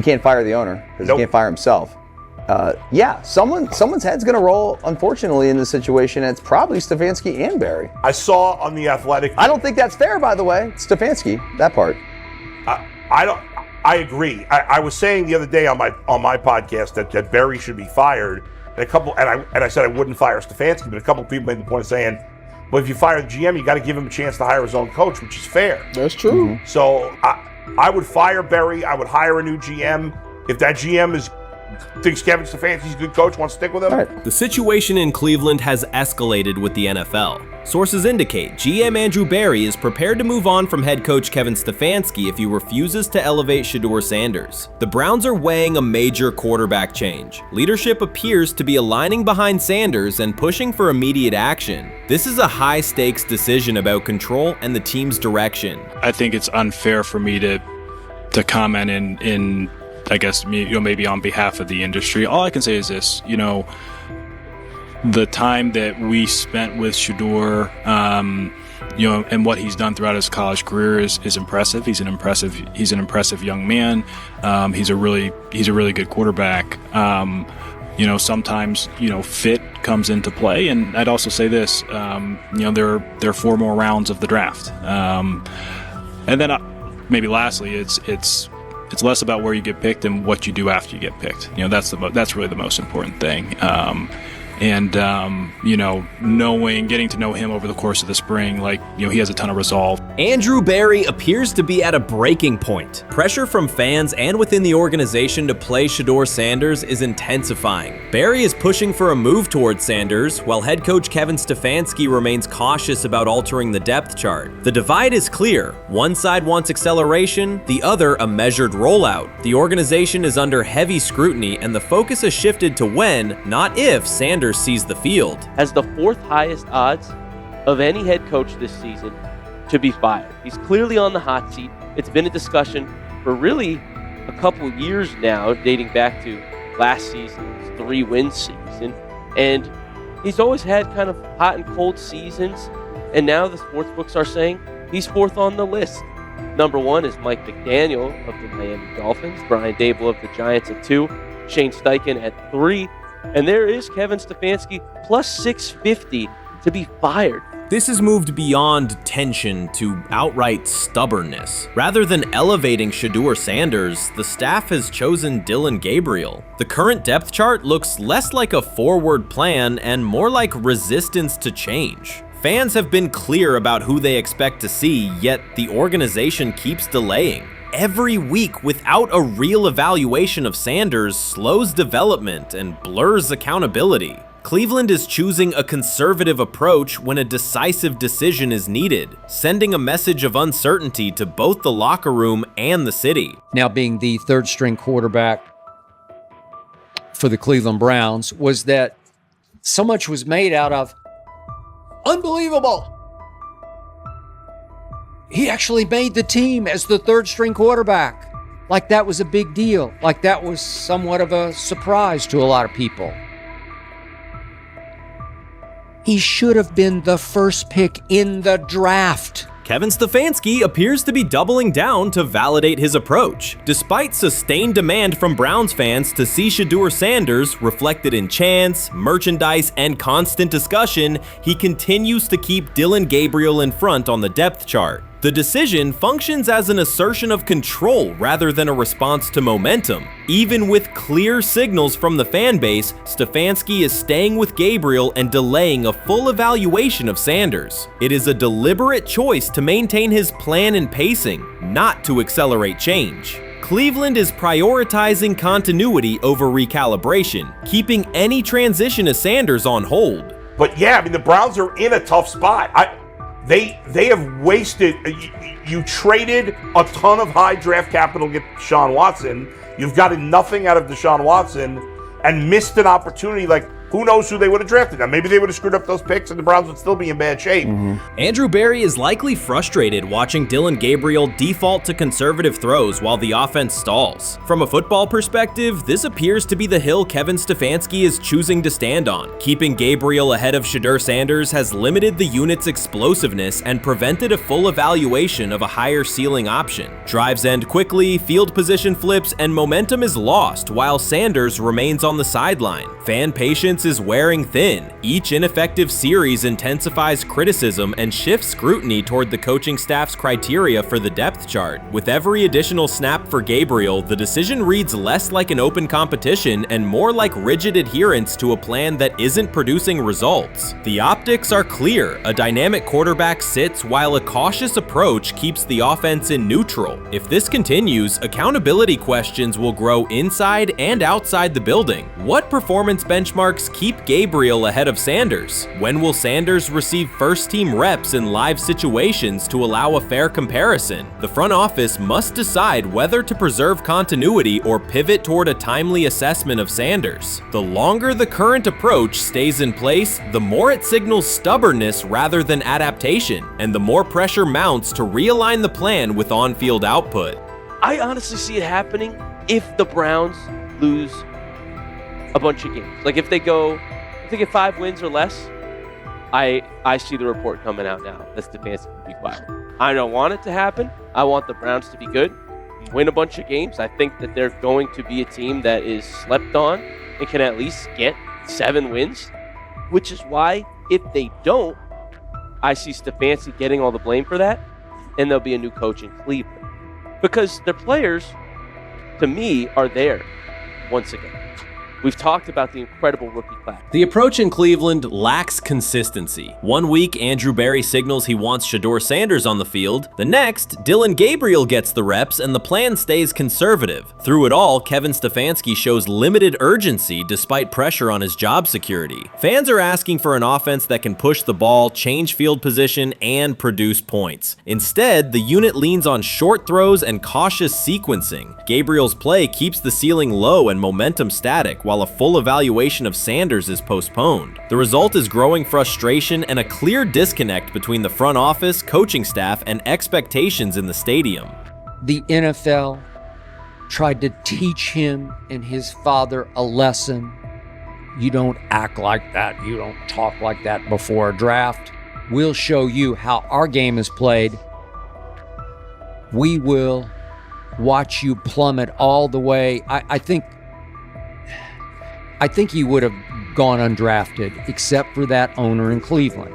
You can't fire the owner because Nope. he can't fire himself. Someone's head's going to roll, unfortunately, in this situation. And it's probably Stefanski and Barry. I saw on The Athletic. I don't think that's fair, by the way. Stefanski, that part. I agree. I was saying the other day on my podcast that Barry should be fired. And I said I wouldn't fire Stefanski, but a couple of people made the point of saying, well, if you fire the GM, you got to give him a chance to hire his own coach, which is fair. That's true. Mm-hmm. So I would fire Barry. I would hire a new GM. If that GM thinks Kevin Stefanski's a good coach, wants to stick with him. Right. The situation in Cleveland has escalated with the NFL. Sources indicate GM Andrew Barry is prepared to move on from head coach Kevin Stefanski if he refuses to elevate Shedeur Sanders. The Browns are weighing a major quarterback change. Leadership appears to be aligning behind Sanders and pushing for immediate action. This is a high-stakes decision about control and the team's direction. I think it's unfair for me to comment in I guess, maybe on behalf of the industry. All I can say is this, the time that we spent with Shedeur, and what he's done throughout his college career is impressive. He's an impressive young man. He's a really good quarterback. Sometimes, fit comes into play. And I'd also say this, there are 4 more rounds of the draft. And then maybe lastly, it's less about where you get picked and what you do after you get picked. That's really the most important thing. Getting to know him over the course of the spring, he has a ton of resolve. Andrew Barry appears to be at a breaking point. Pressure from fans and within the organization to play Shedeur Sanders is intensifying. Barry is pushing for a move towards Sanders, while head coach Kevin Stefanski remains cautious about altering the depth chart. The divide is clear. One side wants acceleration, the other a measured rollout. The organization is under heavy scrutiny, and the focus has shifted to when, not if, Sanders sees the field. Has the 4th highest odds of any head coach this season to be fired. He's clearly on the hot seat. It's been a discussion for really a couple of years now, dating back to last season's 3-win season. And he's always had kind of hot and cold seasons. And now the sports books are saying he's 4th on the list. Number 1 is Mike McDaniel of the Miami Dolphins, Brian Dable of the Giants at 2, Shane Steichen at 3, and there is Kevin Stefanski plus 650 to be fired. This has moved beyond tension to outright stubbornness. Rather than elevating Shedeur Sanders, the staff has chosen Dillon Gabriel. The current depth chart looks less like a forward plan and more like resistance to change. Fans have been clear about who they expect to see, yet the organization keeps delaying. Every week without a real evaluation of Sanders slows development and blurs accountability. Cleveland is choosing a conservative approach when a decisive decision is needed, sending a message of uncertainty to both the locker room and the city. Now being the 3rd-string quarterback for the Cleveland Browns, was that so much was made out of unbelievable. He actually made the team as the 3rd-string quarterback. Like that was a big deal. Like that was somewhat of a surprise to a lot of people. He should have been the first pick in the draft. Kevin Stefanski appears to be doubling down to validate his approach. Despite sustained demand from Browns fans to see Shedeur Sanders reflected in chants, merchandise, and constant discussion, he continues to keep Dillon Gabriel in front on the depth chart. The decision functions as an assertion of control rather than a response to momentum. Even with clear signals from the fan base, Stefanski is staying with Gabriel and delaying a full evaluation of Sanders. It is a deliberate choice to maintain his plan and pacing, not to accelerate change. Cleveland is prioritizing continuity over recalibration, keeping any transition to Sanders on hold. But yeah, I mean, the Browns are in a tough spot. They have wasted. You traded a ton of high draft capital to get Deshaun Watson. You've gotten nothing out of Deshaun Watson and missed an opportunity. Like, who knows who they would have drafted. Now, maybe they would have screwed up those picks and the Browns would still be in bad shape. Andrew Berry is likely frustrated watching Dillon Gabriel default to conservative throws while the offense stalls. From a football perspective, this appears to be the hill Kevin Stefanski is choosing to stand on. Keeping Gabriel ahead of Shedeur Sanders has limited the unit's explosiveness and prevented a full evaluation of a higher ceiling option. Drives end quickly, field position flips, and momentum is lost while Sanders remains on the sideline. Fan patience is wearing thin. Each ineffective series intensifies criticism and shifts scrutiny toward the coaching staff's criteria for the depth chart. With every additional snap for Gabriel, the decision reads less like an open competition and more like rigid adherence to a plan that isn't producing results. The optics are clear. A dynamic quarterback sits while a cautious approach keeps the offense in neutral. If this continues, accountability questions will grow inside and outside the building. What performance benchmarks keep Gabriel ahead of Sanders? When will Sanders receive first-team reps in live situations to allow a fair comparison? The front office must decide whether to preserve continuity or pivot toward a timely assessment of Sanders. The longer the current approach stays in place, the more it signals stubbornness rather than adaptation, and the more pressure mounts to realign the plan with on-field output. I honestly see it happening if the Browns lose a bunch of games. Like if they get 5 wins or less, I see the report coming out now that Stefanski will be fired. I don't want it to happen. I want the Browns to be good, win a bunch of games. I think that they're going to be a team that is slept on and can at least get 7 wins, which is why if they don't, I see Stefanski getting all the blame for that, and there'll be a new coach in Cleveland. Because their players, to me, are there once again. We've talked about the incredible rookie class. The approach in Cleveland lacks consistency. One week, Andrew Berry signals he wants Shedeur Sanders on the field. The next, Dillon Gabriel gets the reps and the plan stays conservative. Through it all, Kevin Stefanski shows limited urgency despite pressure on his job security. Fans are asking for an offense that can push the ball, change field position, and produce points. Instead, the unit leans on short throws and cautious sequencing. Gabriel's play keeps the ceiling low and momentum static, while a full evaluation of Sanders is postponed. The result is growing frustration and a clear disconnect between the front office, coaching staff, and expectations in the stadium. The NFL tried to teach him and his father a lesson. You don't act like that. You don't talk like that before a draft. We'll show you how our game is played. We will watch you plummet all the way. I think he would have gone undrafted except for that owner in Cleveland.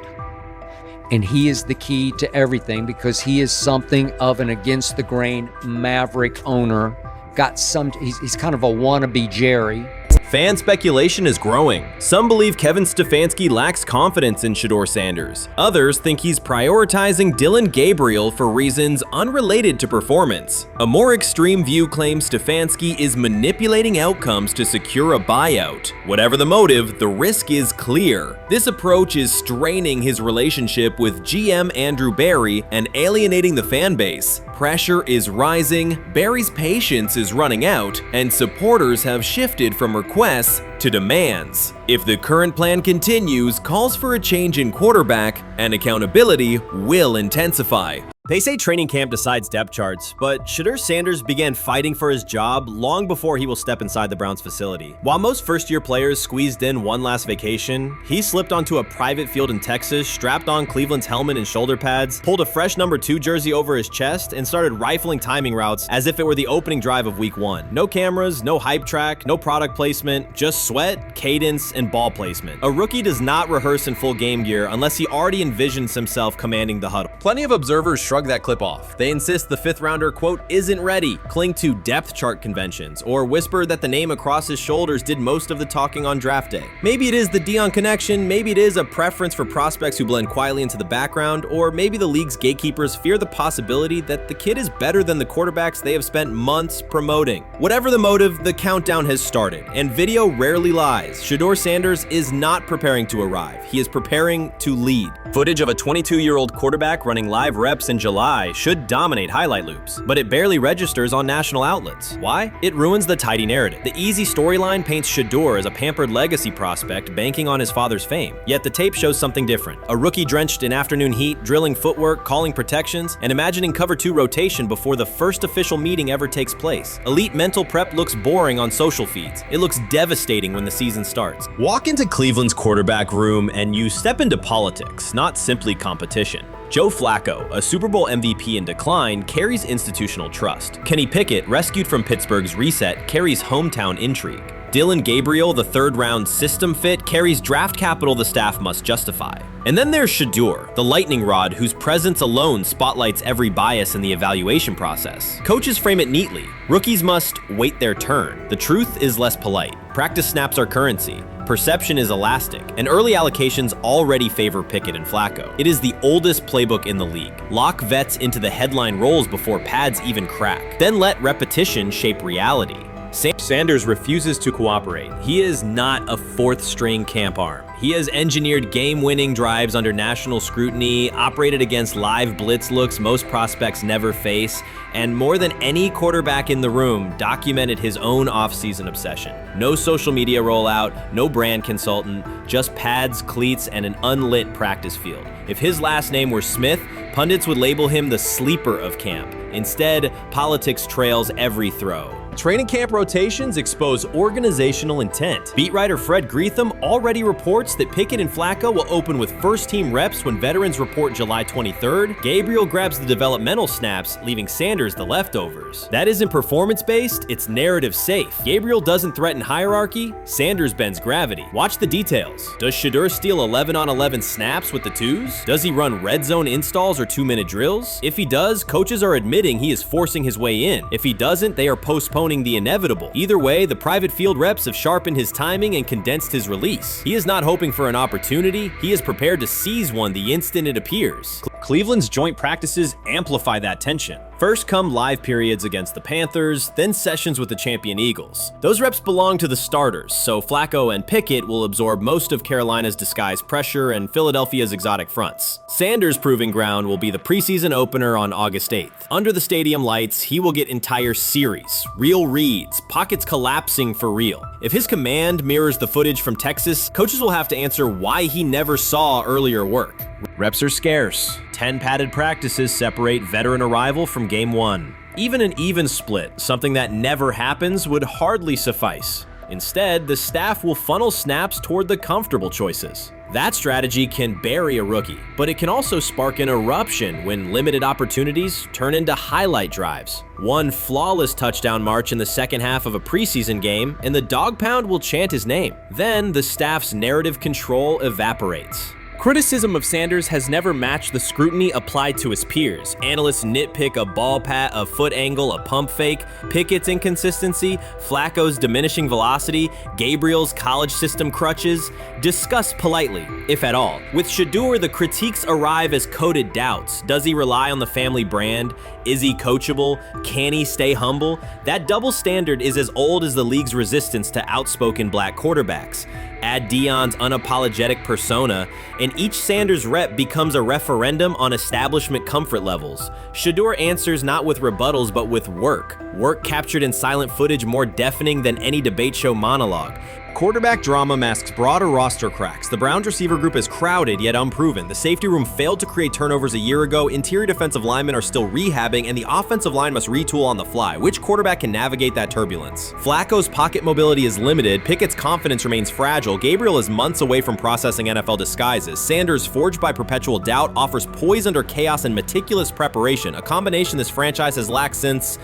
And he is the key to everything because he is something of an against-the-grain maverick owner. He's kind of a wannabe Jerry. Fan speculation is growing. Some believe Kevin Stefanski lacks confidence in Shedeur Sanders. Others think he's prioritizing Dillon Gabriel for reasons unrelated to performance. A more extreme view claims Stefanski is manipulating outcomes to secure a buyout. Whatever the motive, the risk is clear. This approach is straining his relationship with GM Andrew Berry and alienating the fan base. Pressure is rising, Berry's patience is running out, and supporters have shifted from requests to demands. If the current plan continues, calls for a change in quarterback and accountability will intensify. They say training camp decides depth charts, but Shedeur Sanders began fighting for his job long before he will step inside the Browns facility. While most first-year players squeezed in one last vacation, he slipped onto a private field in Texas, strapped on Cleveland's helmet and shoulder pads, pulled a fresh number 2 jersey over his chest, and started rifling timing routes as if it were the opening drive of week 1. No cameras, no hype track, no product placement, just sweat, cadence, and ball placement. A rookie does not rehearse in full game gear unless he already envisions himself commanding the huddle. Plenty of observers shrug that clip off. They insist the 5th rounder, quote, isn't ready, cling to depth chart conventions, or whisper that the name across his shoulders did most of the talking on draft day. Maybe it is the Deion connection, maybe it is a preference for prospects who blend quietly into the background, or maybe the league's gatekeepers fear the possibility that the kid is better than the quarterbacks they have spent months promoting. Whatever the motive, the countdown has started, and video rarely lies. Shedeur Sanders is not preparing to arrive. He is preparing to lead. Footage of a 22-year-old quarterback running live reps in July should dominate highlight loops, but it barely registers on national outlets. Why? It ruins the tidy narrative. The easy storyline paints Shedeur as a pampered legacy prospect banking on his father's fame. Yet the tape shows something different. A rookie drenched in afternoon heat, drilling footwork, calling protections, and imagining cover 2 rotation before the first official meeting ever takes place. Elite mental prep looks boring on social feeds. It looks devastating when the season starts. Walk into Cleveland's quarterback room and you step into politics, not simply competition. Joe Flacco, a Super Bowl MVP in decline, carries institutional trust. Kenny Pickett, rescued from Pittsburgh's reset, carries hometown intrigue. Dylan Gabriel, the third-round system fit, carries draft capital the staff must justify. And then there's Shedeur, the lightning rod whose presence alone spotlights every bias in the evaluation process. Coaches frame it neatly. Rookies must wait their turn. The truth is less polite. Practice snaps are currency. Perception is elastic, and early allocations already favor Pickett and Flacco. It is the oldest playbook in the league. Lock vets into the headline roles before pads even crack. Then let repetition shape reality. Sanders refuses to cooperate. He is not a 4th-string camp arm. He has engineered game-winning drives under national scrutiny, operated against live blitz looks most prospects never face, and more than any quarterback in the room, documented his own off-season obsession. No social media rollout, no brand consultant, just pads, cleats, and an unlit practice field. If his last name were Smith, pundits would label him the sleeper of camp. Instead, politics trails every throw. Training camp rotations expose organizational intent. Beat writer Fred Greetham already reports that Pickett and Flacco will open with first-team reps when veterans report July 23rd. Gabriel grabs the developmental snaps, leaving Sanders the leftovers. That isn't performance-based, it's narrative-safe. Gabriel doesn't threaten hierarchy, Sanders bends gravity. Watch the details. Does Shedeur steal 11-on-11 snaps with the twos? Does he run red zone installs or 2-minute drills? If he does, coaches are admitting he is forcing his way in. If he doesn't, they are postponing the inevitable. Either way, the private field reps have sharpened his timing and condensed his release. He is not hoping for an opportunity, he is prepared to seize one the instant it appears. Cleveland's joint practices amplify that tension. First come live periods against the Panthers, then sessions with the champion Eagles. Those reps belong to the starters, so Flacco and Pickett will absorb most of Carolina's disguised pressure and Philadelphia's exotic fronts. Sanders' proving ground will be the preseason opener on August 8th. Under the stadium lights, he will get entire series, real reads, pockets collapsing for real. If his command mirrors the footage from Texas, coaches will have to answer why he never saw earlier work. Reps are scarce. 10 padded practices separate veteran arrival from game 1. Even an even split, something that never happens, would hardly suffice. Instead, the staff will funnel snaps toward the comfortable choices. That strategy can bury a rookie, but it can also spark an eruption when limited opportunities turn into highlight drives. One flawless touchdown march in the second half of a preseason game, and the dog pound will chant his name. Then the staff's narrative control evaporates. Criticism of Sanders has never matched the scrutiny applied to his peers. Analysts nitpick a ball pat, a foot angle, a pump fake, Pickett's inconsistency, Flacco's diminishing velocity, Gabriel's college system crutches. Discuss politely, if at all. With Shedeur, the critiques arrive as coded doubts. Does he rely on the family brand? Is he coachable? Can he stay humble? That double standard is as old as the league's resistance to outspoken black quarterbacks. Add Deion's unapologetic persona, and each Sanders rep becomes a referendum on establishment comfort levels. Shedeur answers not with rebuttals, but with work. Work captured in silent footage more deafening than any debate show monologue. Quarterback drama masks broader roster cracks. The Browns receiver group is crowded yet unproven. The safety room failed to create turnovers a year ago. Interior defensive linemen are still rehabbing, and the offensive line must retool on the fly. Which quarterback can navigate that turbulence? Flacco's pocket mobility is limited. Pickett's confidence remains fragile. Gabriel is months away from processing NFL disguises. Sanders, forged by perpetual doubt, offers poise under chaos and meticulous preparation, a combination this franchise has lacked since,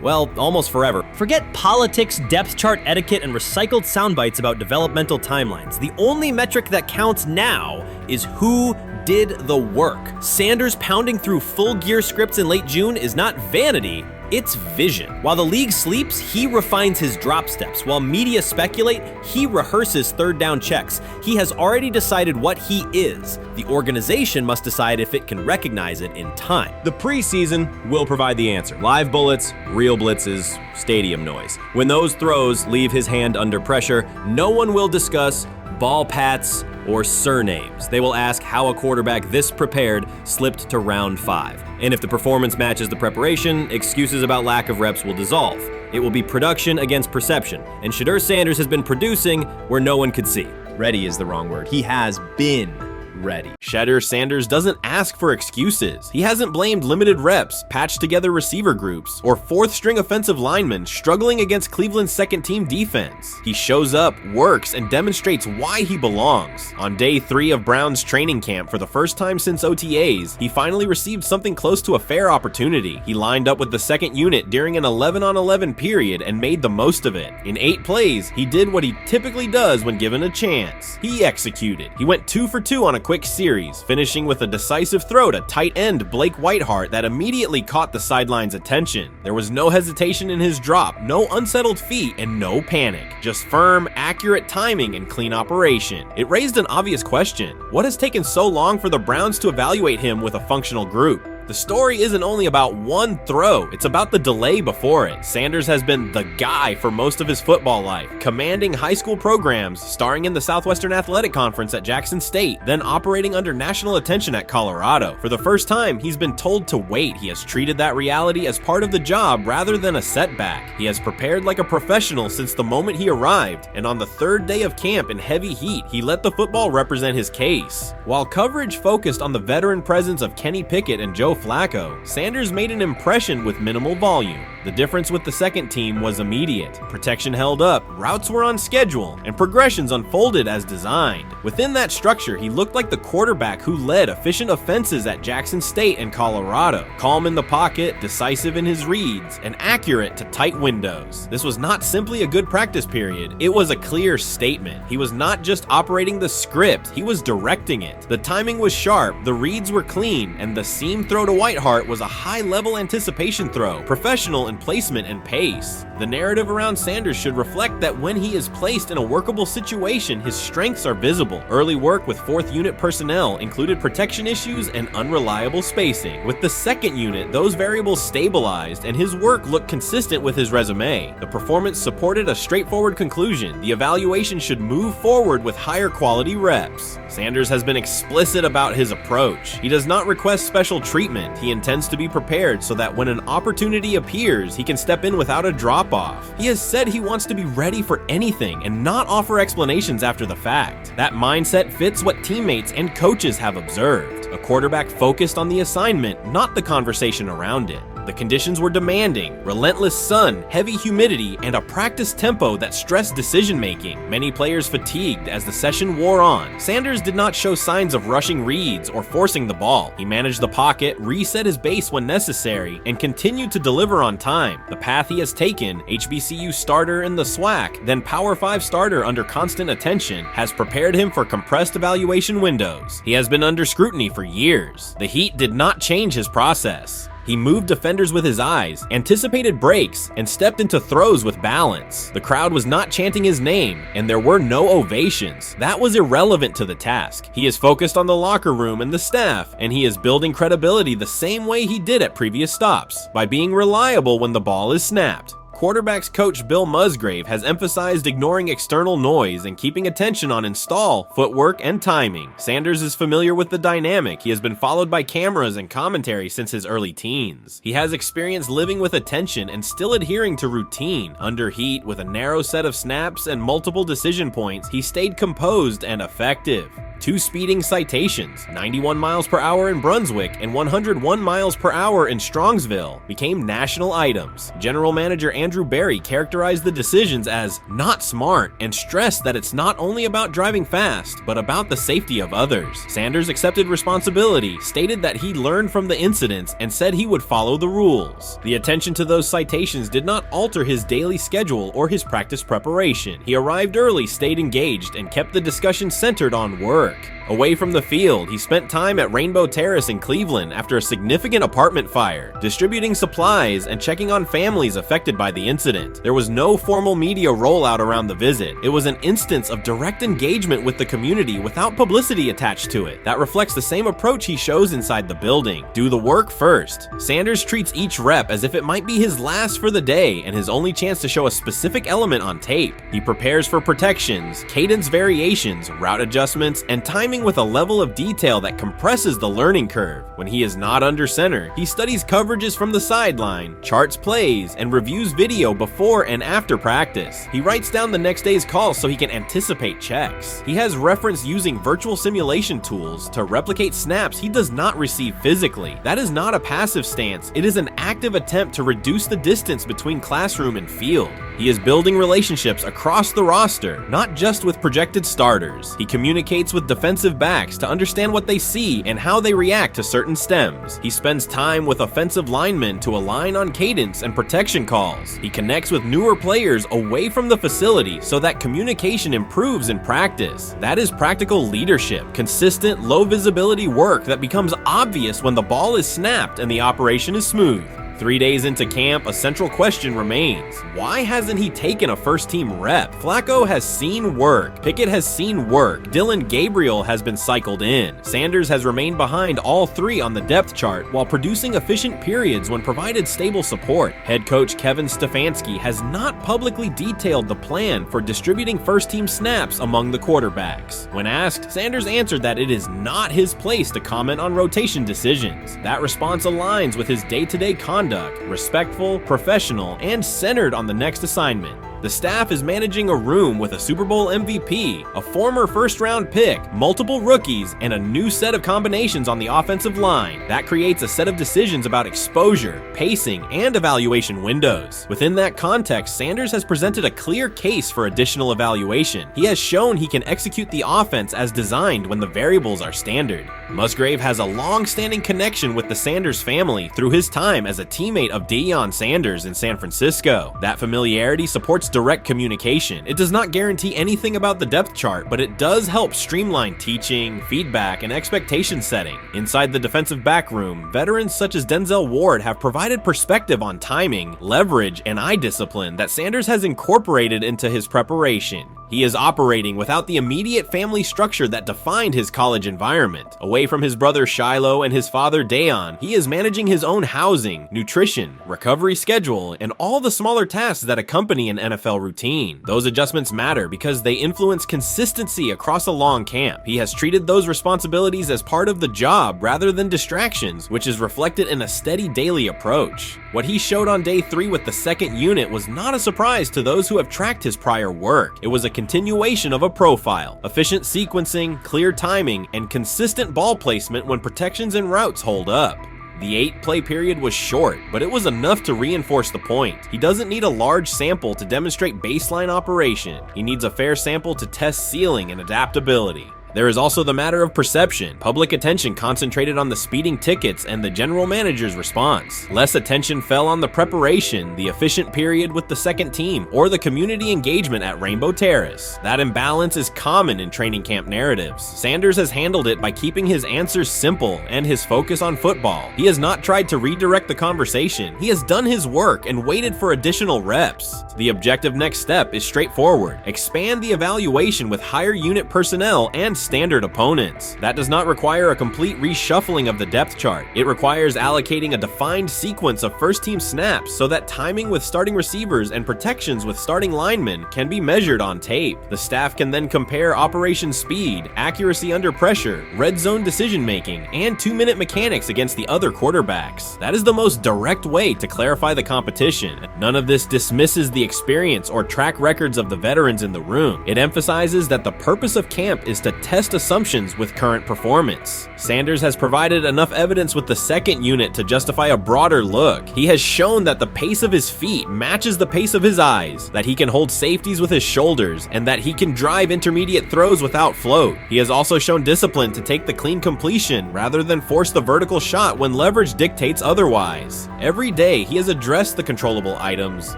well, almost forever. Forget politics, depth chart etiquette, and recycled sound bites about developmental timelines. The only metric that counts now is who did the work. Sanders pounding through full gear scripts in late June is not vanity, it's vision. While the league sleeps, he refines his drop steps. While media speculate, he rehearses third down checks. He has already decided what he is. The organization must decide if it can recognize it in time. The preseason will provide the answer. Live bullets, real blitzes, stadium noise. When those throws leave his hand under pressure, no one will discuss ball pats or surnames. They will ask how a quarterback this prepared slipped to round 5. And if the performance matches the preparation, excuses about lack of reps will dissolve. It will be production against perception, and Shedeur Sanders has been producing where no one could see. Ready is the wrong word. He has been ready. Shedeur Sanders doesn't ask for excuses. He hasn't blamed limited reps, patched together receiver groups, or fourth-string offensive linemen struggling against Cleveland's second-team defense. He shows up, works, and demonstrates why he belongs. On day 3 of Browns training camp, for the first time since OTAs, he finally received something close to a fair opportunity. He lined up with the second unit during an 11-on-11 period and made the most of it. In 8 plays, he did what he typically does when given a chance. He executed. He went 2 for 2 on a quick series, finishing with a decisive throw to tight end Blake Whiteheart that immediately caught the sideline's attention. There was no hesitation in his drop, no unsettled feet, and no panic. Just firm, accurate timing and clean operation. It raised an obvious question. What has taken so long for the Browns to evaluate him with a functional group? The story isn't only about one throw, it's about the delay before it. Sanders has been the guy for most of his football life, commanding high school programs, starring in the Southwestern Athletic Conference at Jackson State, then operating under national attention at Colorado. For the first time, he's been told to wait. He has treated that reality as part of the job rather than a setback. He has prepared like a professional since the moment he arrived, and on the 3rd day of camp in heavy heat, he let the football represent his case. While coverage focused on the veteran presence of Kenny Pickett and Joe Flacco, Sanders made an impression with minimal volume. The difference with the second team was immediate. Protection held up, routes were on schedule, and progressions unfolded as designed. Within that structure, he looked like the quarterback who led efficient offenses at Jackson State and Colorado. Calm in the pocket, decisive in his reads, and accurate to tight windows. This was not simply a good practice period, it was a clear statement. He was not just operating the script, he was directing it. The timing was sharp, the reads were clean, and the seam throw to Whiteheart was a high-level anticipation throw, professional in placement and pace. The narrative around Sanders should reflect that when he is placed in a workable situation, his strengths are visible. Early work with 4th unit personnel included protection issues and unreliable spacing. With the 2nd unit, those variables stabilized and his work looked consistent with his resume. The performance supported a straightforward conclusion. The evaluation should move forward with higher quality reps. Sanders has been explicit about his approach. He does not request special treatment. He intends to be prepared so that when an opportunity appears, he can step in without a drop-off. He has said he wants to be ready for anything and not offer explanations after the fact. That mindset fits what teammates and coaches have observed. A quarterback focused on the assignment, not the conversation around it. The conditions were demanding: relentless sun, heavy humidity, and a practice tempo that stressed decision-making. Many players fatigued as the session wore on. Sanders did not show signs of rushing reads or forcing the ball. He managed the pocket, reset his base when necessary, and continued to deliver on time. The path he has taken, HBCU starter in the SWAC, then Power 5 starter under constant attention, has prepared him for compressed evaluation windows. He has been under scrutiny for years. The heat did not change his process. He moved defenders with his eyes, anticipated breaks, and stepped into throws with balance. The crowd was not chanting his name, and there were no ovations. That was irrelevant to the task. He is focused on the locker room and the staff, and he is building credibility the same way he did at previous stops, by being reliable when the ball is snapped. Quarterbacks coach Bill Musgrave has emphasized ignoring external noise and keeping attention on install, footwork, and timing. Sanders is familiar with the dynamic. He has been followed by cameras and commentary since his early teens. He has experience living with attention and still adhering to routine. Under heat, with a narrow set of snaps and multiple decision points, he stayed composed and effective. 2 speeding citations, 91 miles per hour in Brunswick and 101 miles per hour in Strongsville, became national items. General Manager Andrew Berry characterized the decisions as not smart and stressed that it's not only about driving fast, but about the safety of others. Sanders accepted responsibility, stated that he learned from the incidents, and said he would follow the rules. The attention to those citations did not alter his daily schedule or his practice preparation. He arrived early, stayed engaged, and kept the discussion centered on work. Away from the field, he spent time at Rainbow Terrace in Cleveland after a significant apartment fire, distributing supplies and checking on families affected by the incident. There was no formal media rollout around the visit. It was an instance of direct engagement with the community without publicity attached to it. That reflects the same approach he shows inside the building. Do the work first. Sanders treats each rep as if it might be his last for the day and his only chance to show a specific element on tape. He prepares for protections, cadence variations, route adjustments, and timing with a level of detail that compresses the learning curve. When he is not under center, he studies coverages from the sideline, charts plays, and reviews video before and after practice. He writes down the next day's calls so he can anticipate checks. He has reference using virtual simulation tools to replicate snaps he does not receive physically. That is not a passive stance, it is an active attempt to reduce the distance between classroom and field. He is building relationships across the roster, not just with projected starters. He communicates with defensive backs to understand what they see and how they react to certain stems. He spends time with offensive linemen to align on cadence and protection calls. He connects with newer players away from the facility so that communication improves in practice. That is practical leadership, consistent, low visibility work that becomes obvious when the ball is snapped and the operation is smooth. 3 days into camp, a central question remains. Why hasn't he taken a first-team rep? Flacco has seen work. Pickett has seen work. Dylan Gabriel has been cycled in. Sanders has remained behind all three on the depth chart while producing efficient periods when provided stable support. Head coach Kevin Stefanski has not publicly detailed the plan for distributing first-team snaps among the quarterbacks. When asked, Sanders answered that it is not his place to comment on rotation decisions. That response aligns with his day-to-day conduct, respectful, professional, and centered on the next assignment. The staff is managing a room with a Super Bowl MVP, a former first-round pick, multiple rookies, and a new set of combinations on the offensive line. That creates a set of decisions about exposure, pacing, and evaluation windows. Within that context, Sanders has presented a clear case for additional evaluation. He has shown he can execute the offense as designed when the variables are standard. Musgrave has a long-standing connection with the Sanders family through his time as a teammate of Deion Sanders in San Francisco. That familiarity supports direct communication. It does not guarantee anything about the depth chart, but it does help streamline teaching, feedback, and expectation setting. Inside the defensive back room, veterans such as Denzel Ward have provided perspective on timing, leverage, and eye discipline that Sanders has incorporated into his preparation. He is operating without the immediate family structure that defined his college environment. Away from his brother Shiloh and his father Dayon, he is managing his own housing, nutrition, recovery schedule, and all the smaller tasks that accompany an NFL routine. Those adjustments matter because they influence consistency across a long camp. He has treated those responsibilities as part of the job rather than distractions, which is reflected in a steady daily approach. What he showed on day 3 with the second unit was not a surprise to those who have tracked his prior work. It was a continuation of a profile, efficient sequencing, clear timing, and consistent ball placement when protections and routes hold up. The 8-play period was short, but it was enough to reinforce the point. He doesn't need a large sample to demonstrate baseline operation. He needs a fair sample to test ceiling and adaptability. There is also the matter of perception. Public attention concentrated on the speeding tickets and the general manager's response. Less attention fell on the preparation, the efficient period with the second team, or the community engagement at Rainbow Terrace. That imbalance is common in training camp narratives. Sanders has handled it by keeping his answers simple and his focus on football. He has not tried to redirect the conversation. He has done his work and waited for additional reps. The objective next step is straightforward. Expand the evaluation with higher unit personnel and standard opponents. That does not require a complete reshuffling of the depth chart. It requires allocating a defined sequence of first-team snaps so that timing with starting receivers and protections with starting linemen can be measured on tape. The staff can then compare operation speed, accuracy under pressure, red zone decision-making, and 2-minute mechanics against the other quarterbacks. That is the most direct way to clarify the competition. None of this dismisses the experience or track records of the veterans in the room. It emphasizes that the purpose of camp is to test assumptions with current performance. Sanders has provided enough evidence with the second unit to justify a broader look. He has shown that the pace of his feet matches the pace of his eyes, that he can hold safeties with his shoulders, and that he can drive intermediate throws without float. He has also shown discipline to take the clean completion rather than force the vertical shot when leverage dictates otherwise. Every day, he has addressed the controllable items,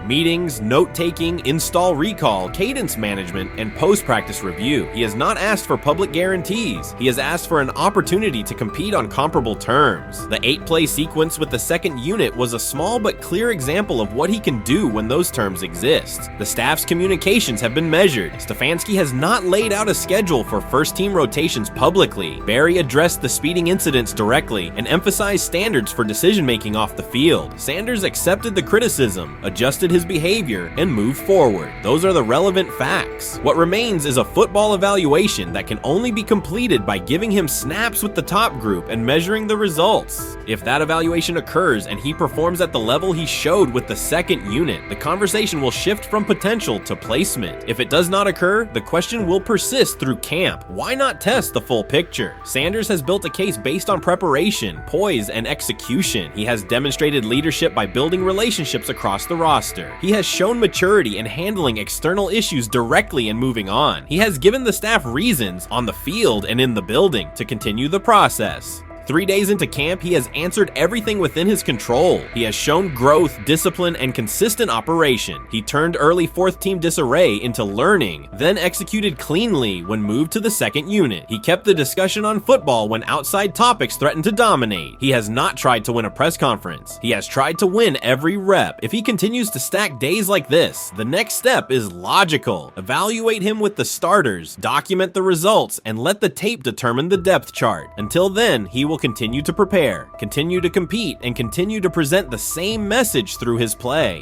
meetings, note-taking, install recall, cadence management, and post-practice review. He has not asked for public public guarantees. He has asked for an opportunity to compete on comparable terms. The 8-play sequence with the second unit was a small but clear example of what he can do when those terms exist. The staff's communications have been measured. Stefanski has not laid out a schedule for first-team rotations publicly. Barry addressed the speeding incidents directly and emphasized standards for decision-making off the field. Sanders accepted the criticism, adjusted his behavior, and moved forward. Those are the relevant facts. What remains is a football evaluation that can only be completed by giving him snaps with the top group and measuring the results. If that evaluation occurs and he performs at the level he showed with the second unit, the conversation will shift from potential to placement. If it does not occur, the question will persist through camp. Why not test the full picture? Sanders has built a case based on preparation, poise, and execution. He has demonstrated leadership by building relationships across the roster. He has shown maturity in handling external issues directly and moving on. He has given the staff reasons, on the field and in the building, to continue the process. 3 days into camp, he has answered everything within his control. He has shown growth, discipline, and consistent operation. He turned early fourth-team disarray into learning, then executed cleanly when moved to the second unit. He kept the discussion on football when outside topics threatened to dominate. He has not tried to win a press conference. He has tried to win every rep. If he continues to stack days like this, the next step is logical. Evaluate him with the starters, document the results, and let the tape determine the depth chart. Until then, he will continue to prepare, continue to compete, and continue to present the same message through his play.